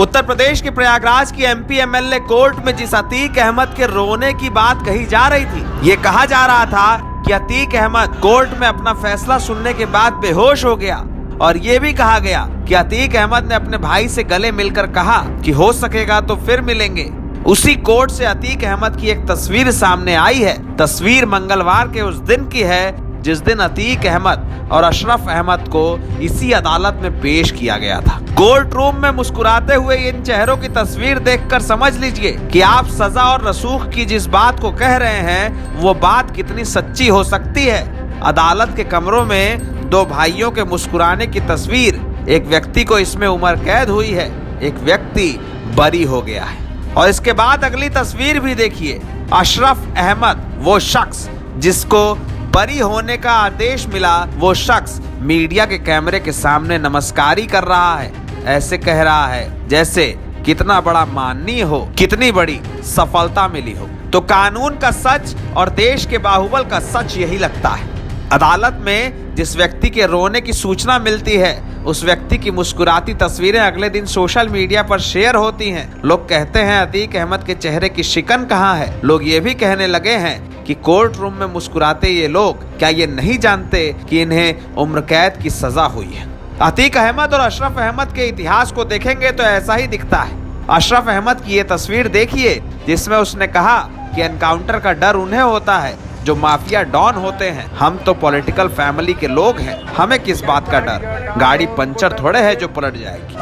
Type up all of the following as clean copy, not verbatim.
उत्तर प्रदेश के प्रयागराज की MP MLA court में जिस अतीक अहमद के रोने की बात कही जा रही थी, ये कहा जा रहा था कि अतीक अहमद कोर्ट में अपना फैसला सुनने के बाद बेहोश हो गया और ये भी कहा गया कि अतीक अहमद ने अपने भाई से गले मिलकर कहा कि हो सकेगा तो फिर मिलेंगे। उसी कोर्ट से अतीक अहमद की एक तस्वीर सामने आई है। तस्वीर मंगलवार के उस दिन की है जिस दिन अतीक अहमद और अशरफ अहमद को इसी अदालत में पेश किया गया था। कोर्ट रूम में मुस्कुराते हुए इन चेहरों की तस्वीर देखकर समझ लीजिए कि आप सजा और रसूख की जिस बात को कह रहे हैं वो बात कितनी सच्ची हो सकती है। अदालत के कमरों में दो भाइयों के मुस्कुराने की तस्वीर, एक व्यक्ति को इसमें उम्र कैद हुई है, एक व्यक्ति बरी हो गया है। और इसके बाद अगली तस्वीर भी देखिए, अशरफ अहमद वो शख्स जिसको बरी होने का आदेश मिला, वो शख्स मीडिया के कैमरे के सामने नमस्कारी कर रहा है, ऐसे कह रहा है जैसे कितना बड़ा माननीय हो, कितनी बड़ी सफलता मिली हो। तो कानून का सच और देश के बाहुबल का सच यही लगता है। अदालत में जिस व्यक्ति के रोने की सूचना मिलती है, उस व्यक्ति की मुस्कुराती तस्वीरें अगले दिन सोशल मीडिया पर शेयर होती हैं। लोग कहते हैं अतीक अहमद के चेहरे की शिकन कहाँ है। लोग ये भी कहने लगे हैं कि कोर्ट रूम में मुस्कुराते ये लोग क्या ये नहीं जानते कि इन्हें उम्र कैद की सजा हुई है। अतीक अहमद और अशरफ अहमद के इतिहास को देखेंगे तो ऐसा ही दिखता है। अशरफ अहमद की ये तस्वीर देखिए जिसमें उसने कहा कि एनकाउंटर का डर उन्हें होता है जो माफिया डॉन होते हैं। हम तो पॉलिटिकल फैमिली के लोग हैं, हमें किस बात का डर, गाड़ी पंचर थोड़े है जो पलट जाएगी।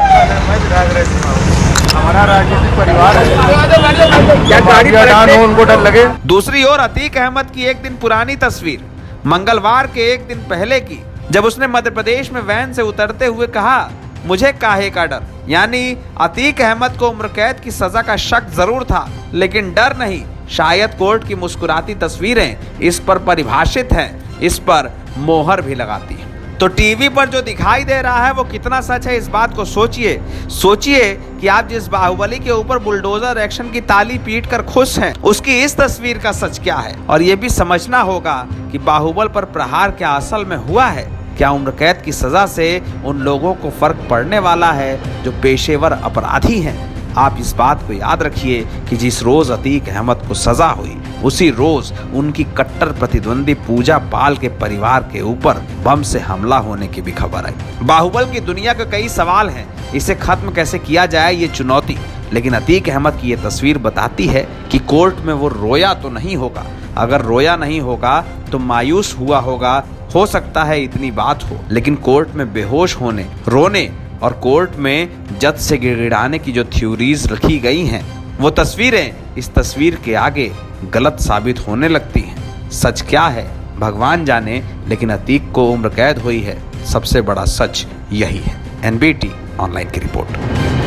हमारा राजनीतिक परिवार है, क्या गाड़ी डॉन हो उनको डर लगे। दूसरी ओर अतीक अहमद की एक दिन पुरानी तस्वीर, मंगलवार के एक दिन पहले की, जब उसने मध्य प्रदेश में वैन से उतरते हुए कहा मुझे काहे का डर। यानी अतीक अहमद को उम्र कैद की सजा का शक जरूर था लेकिन डर नहीं। शायद कोर्ट की मुस्कुराती तस्वीरें इस पर परिभाषित हैं, इस पर मोहर भी लगाती हैं। तो टीवी पर जो दिखाई दे रहा है वो कितना सच है, इस बात को सोचिए। सोचिए कि आप जिस बाहुबली के ऊपर बुलडोजर एक्शन की ताली पीट कर खुश हैं, उसकी इस तस्वीर का सच क्या है। और ये भी समझना होगा कि बाहुबल पर प्रहार क्या असल में हुआ है। क्या उम्र कैद की सजा से उन लोगों को फर्क पड़ने वाला है जो पेशेवर अपराधी हैं। आप इस बात को याद रखिए कि जिस रोज अतीक अहमद को सजा हुई, उसी रोज उनकी कट्टर प्रतिद्वंदी पूजा पाल के परिवार के ऊपर बम से हमला होने की भी खबर आई। बाहुबल की दुनिया के कई सवाल हैं, इसे खत्म कैसे किया जाए ये चुनौती। लेकिन अतीक अहमद की ये तस्वीर बताती है कि कोर्ट में वो रोया तो नहीं होगा। अगर रोया नहीं होगा तो मायूस हुआ होगा, हो सकता है इतनी बात हो। लेकिन कोर्ट में बेहोश होने, रोने और कोर्ट में जज से गिड़गिड़ाने की जो थ्योरीज रखी गई हैं, वो तस्वीरें इस तस्वीर के आगे गलत साबित होने लगती हैं। सच क्या है भगवान जाने, लेकिन अतीक को उम्र कैद हुई है, सबसे बड़ा सच यही है। एनबीटी ऑनलाइन की रिपोर्ट।